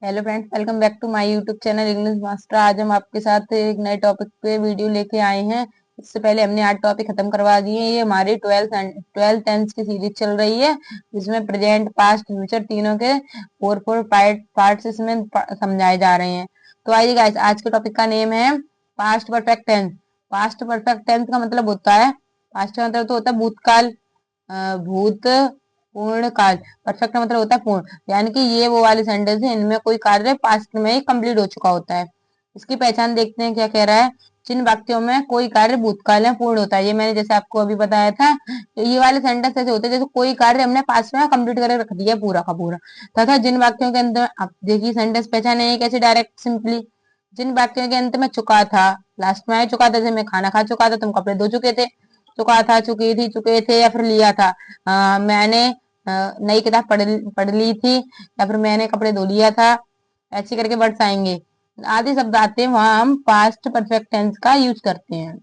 Hello friends, welcome back to my YouTube channel English master. आज हम आपके साथ एक नए टॉपिक पे वीडियो लेके आए हैं। इससे पहले हमने 8 टॉपिक खत्म करवा दिए। ये हमारी ट्वेल्थ टेंस की सीरीज चल रही है, जिसमें प्रेजेंट, पास्ट, फ्यूचर तीनों के फोर फोर पार्ट्स इसमें समझाए जा रहे हैं। तो आइए गाइस, आज के टॉपिक का नेम है past perfect tense. Past perfect tense का मतलब होता है, पास्ट का मतलब तो होता है भूतकाल, भूत पूर्ण काल। परफेक्ट का मतलब होता है पूर्ण, यानी कि ये वो वाले सेंटेंस है इनमें कोई कार्य पास्ट में ही कंप्लीट हो चुका होता है। इसकी पहचान देखते हैं, क्या कह रहा है। जिन वाक्यों में कोई कार्य भूतकाल में पूर्ण होता है, ये मैंने जैसे आपको अभी बताया था, ये वाले सेंटेंस ऐसे होते हैं जैसे कोई कार्य हमने पास्ट में कंप्लीट करके रख दिया पूरा का पूरा। तथा जिन वाक्यों के अंत में, आप देखिए सेंटेंस पहचाने कैसे डायरेक्ट सिंपली। जिन वाक्यों के अंत में चुका था, लास्ट में आ चुका था, जैसे मैं खाना खा चुका था, तुम कपड़े धो चुके थे। चुका था, चुकी थी, चुके थे, या फिर लिया था। मैंने नई किताब पढ़ ली थी, या फिर मैंने कपड़े धो लिया था। ऐसे करके वर्ड्स आएंगे, आदि शब्द आते हैं, वहां हम पास्ट परफेक्ट टेंस का यूज करते हैं।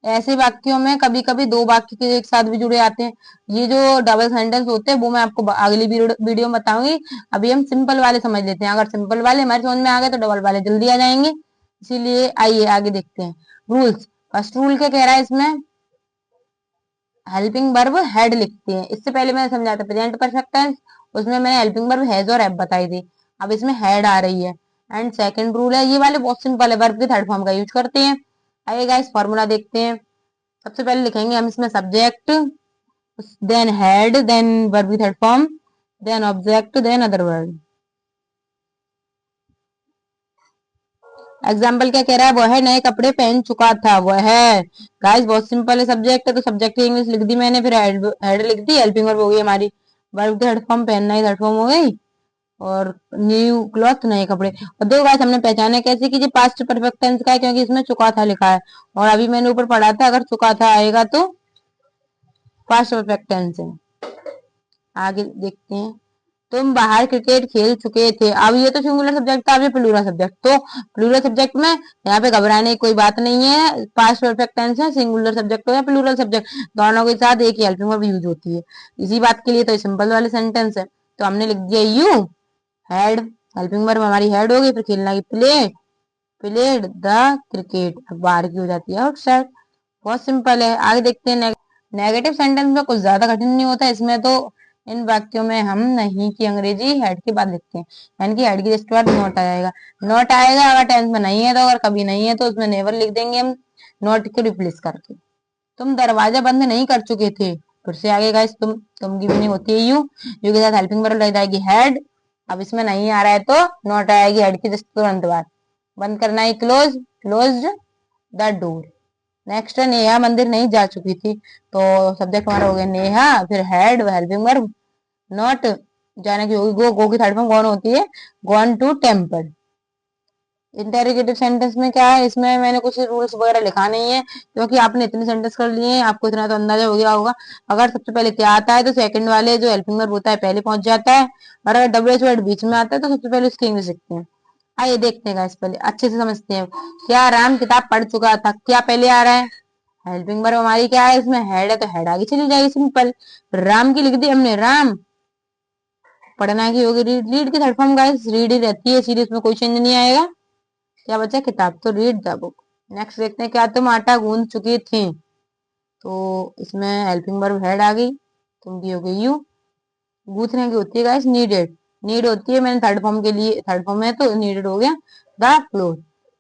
ऐसे वाक्यों में कभी कभी दो वाक्य के एक साथ भी जुड़े आते हैं। ये जो डबल सेंटेंस होते हैं वो मैं आपको अगली वीडियो में बताऊंगी। अभी हम सिंपल वाले समझ लेते हैं। अगर सिंपल वाले हमारे समझ में आ गए तो डबल वाले जल्दी आ जाएंगे। इसीलिए आइए आगे देखते हैं। रूल्स। फर्स्ट रूल क्या कह रहा है इसमें, हेल्पिंग वर्ब हैड लिखते हैं। इससे पहले मैंने समझाया था प्रेजेंट परफेक्ट टेंस, उसमें मैंने हेल्पिंग वर्ब हैज और हैव बताई थी। अब इसमें हैड आ रही है। एंड सेकंड रूल है, ये वाले बहुत सिंपल है, वर्ब के थर्ड फॉर्म का यूज करते हैं। आइएगा इस फॉर्मूला देखते हैं। सबसे पहले लिखेंगे हम इसमें subject, then had, then verb की third form, then object, then other word. Example क्या कह रहा है, वह है नए कपड़े पहन चुका था। वह है, गाइस बहुत सिंपल है। सब्जेक्ट है तो सब्जेक्ट की इंग्लिश लिख दी मैंने, फिर हेड लिख दी, हेल्पिंग वर्ब हो गई हमारी। वर्ब की थर्ड फॉर्म पहनना ही थर्ड फॉर्म हो गई। और न्यू क्लॉथ, नए कपड़े। और दो गाइस हमने पहचाना कैसे कि ये पास्ट परफेक्ट टेंस का है, क्योंकि इसमें चुका था लिखा है। और अभी मैंने ऊपर पढ़ा था, अगर चुका था आएगा तो पास्ट परफेक्ट टेंस है। आगे देखते हैं। तुम बाहर क्रिकेट खेल चुके थे। अब ये तो सिंगुलर सब्जेक्ट था, अब ये प्लूरल सब्जेक्ट। तो प्लूरल सब्जेक्ट में यहाँ पे घबराने की कोई बात नहीं है। पास्ट परफेक्ट टेंस है, सिंगुलर सब्जेक्ट हो या प्लूरल सब्जेक्ट, दोनों के साथ एक ही हेल्पिंग वर्ब यूज होती है। इसी बात के लिए तो सिंपल वाले सेंटेंस है। तो हमने लिख दिया यू हैड, हेल्पिंग वर्ब हमारी हैड हो गई, फिर खेलना की प्ले, प्लेड द क्रिकेट। अब बाहर की हो जाती है आउटसाइड। बहुत सिंपल है। आगे देखते हैं। नेगेटिव सेंटेंस में कुछ ज्यादा कठिन नहीं होता इसमें तो। इन वाक्यों में हम नहीं की अंग्रेजी हेड के बाद लिखते हैं, यानी कि हेड की जस्ट बाद नॉट आ जाएगा। नॉट आएगा अगर टेंस में नहीं है तो, अगर कभी नहीं है तो उसमें नेवर लिख देंगे हम, नॉट को रिप्लेस करके। तुम दरवाजा बंद नहीं कर चुके थे। फिर से आगे गाइस, तुम की मीनिंग होती है यू के साथ हेल्पिंग वर्ब लग जाएगी हैड। अब इसमें नहीं आ रहा है तो नॉट आएगी हेड की जस्ट तुरंत बाद। बंद करना है close, closed the door. Next है, नेहा मंदिर नहीं जा चुकी थी। तो सब्जेक्ट हमारा हो गया नेहा, फिर हैड हेल्पिंग वर्ब, नॉट जाने की होगी, गो की थर्ड फॉर्म गॉन होती है, gone to temple. Interrogative sentence में क्या है, इसमें मैंने कुछ रूल्स वगैरह लिखा नहीं है, क्योंकि आपने इतने सेंटेंस कर लिए हैं, आपको इतना तो अंदाजा हो गया होगा। अगर सबसे पहले क्या आता है तो सेकंड वाले जो हेल्पिंग वर्ब होता है पहले पहुंच जाता है। और अगर डब्ल्यू एच वर्ड बीच में आता है तो सबसे पहले उसकी इंग्लिश लिखते हैं। आइए देखते हैं, इस पहले अच्छे से समझते हैं। क्या राम किताब पढ़ चुका था, क्या पहले आ रहा है, हेल्पिंग वर्ब हमारी क्या है, इसमें हेड है तो हेड आगे चली जाएगी सिंपल। राम की लिख दी हमने, राम। पढ़ना की होगी रीड, रीड की थर्ड फॉर्म गाइस रीड ही रहती है, सीरीज में कोई चेंज नहीं आएगा। क्या बचा, किताब, तो रीड द बुक। नेक्स्ट देखते हैं, क्या तुम आटा गूंद चुकी थी। तो इसमें हेल्पिंग वर्ब हेड आ गई, तुम की हो गई यू। गूंथने की होती है गाइस नीडेड, नीड होती है, मैंने थर्ड फॉर्म के लिए, थर्ड फॉर्म है तो नीडेड हो गया द क्लोथ।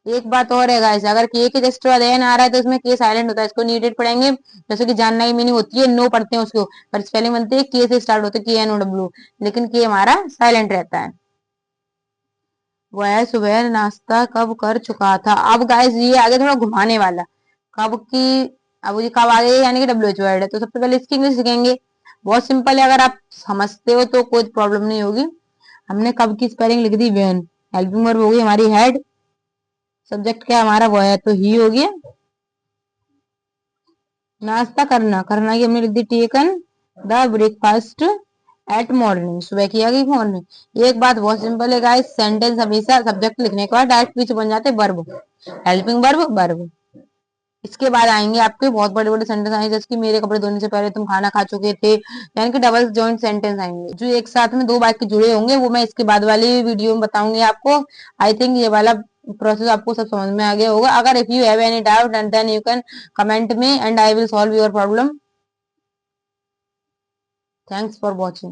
एक बात और है गाइस, अगर के जस्ट बाद एन आ रहा है तो इसमें के साइलेंट होता है, इसको नीडेड पढ़ेंगे। जैसे कि जानना की मीनिंग होती है नो पढ़ते हैं उसको, पर स्पेलिंग बनती है के से स्टार्ट होते है, के एन ओ डब्ल्यू, लेकिन के हमारा साइलेंट रहता है। वह सुबह नाश्ता कब कर चुका था। अब गाइस ये आगे थोड़ा घुमाने वाला, कब की, अब ये कब आ गई यानी कि डब्ल्यू एच वर्ड है, तो सबसे पहले इसकी इंग्लिश सीखेंगे। बहुत सिंपल है, अगर आप समझते हो तो कोई प्रॉब्लम नहीं होगी। हमने कब की स्पेलिंग लिख दी वेन, हेल्पिंग वर्ब हो गई हमारी हेड, सब्जेक्ट क्या हमारा वो है तो ही हो गया। नाश्ता करना, करना की हमने लिख दी taken the breakfast at morning, सुबह की आ गई मॉर्निंग। एक बात बहुत सिंपल है गाइस, सेंटेंस हमेशा सब्जेक्ट लिखने के बाद डायरेक्ट पीछे बन जाते वर्ब, हेल्पिंग वर्ब वर्ब। इसके बाद आएंगे आपके बहुत बड़े बड़े सेंटेंस आएंगे, जैसे कि मेरे कपड़े धोने से पहले तुम खाना खा चुके थे, यानी कि डबल जॉइंट सेंटेंस आएंगे जो एक साथ में दो वाक्य जुड़े होंगे। वो मैं इसके बाद वाली वीडियो में बताऊंगी आपको। आई थिंक ये वाला प्रोसेस आपको सब समझ में आ गया होगा। अगर if you have any doubt and then you can comment me and I will solve your problem. Thanks for watching.